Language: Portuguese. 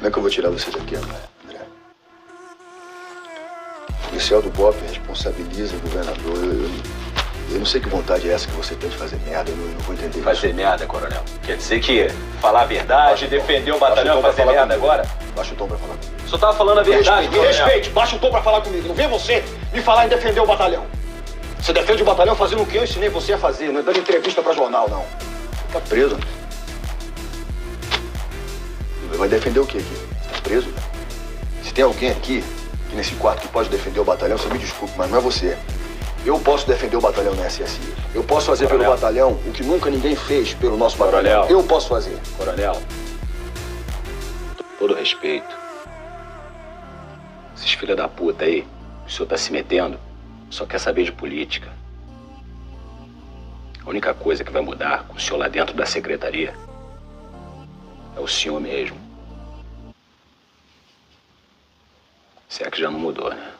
Como é que eu vou tirar você daqui, André? O policial do BOPE responsabiliza o governador. Eu não sei que vontade é essa que você tem de fazer merda. Eu não vou entender Fazer isso. merda, coronel? Quer dizer que falar a verdade, defender o batalhão, fazer merda agora? Baixa o tom pra falar comigo. O senhor tava falando a verdade, Me respeite, baixa o tom pra falar comigo. Não vem você me falar em defender o batalhão. Você defende o batalhão fazendo o que eu ensinei você a fazer, não é dando entrevista pra jornal, não. Tá preso, né? Vai defender o quê aqui? Você tá preso? Se tem alguém aqui nesse quarto que pode defender o batalhão, você me desculpe, mas não é você. Eu posso defender o batalhão na SSI. Eu posso fazer pelo batalhão o que nunca ninguém fez pelo nosso batalhão. Eu posso fazer. Coronel, todo respeito. Esses filha da puta aí, o senhor tá se metendo, só quer saber de política. A única coisa que vai mudar com o senhor lá dentro da secretaria é o senhor mesmo. Se é que já não mudou, né?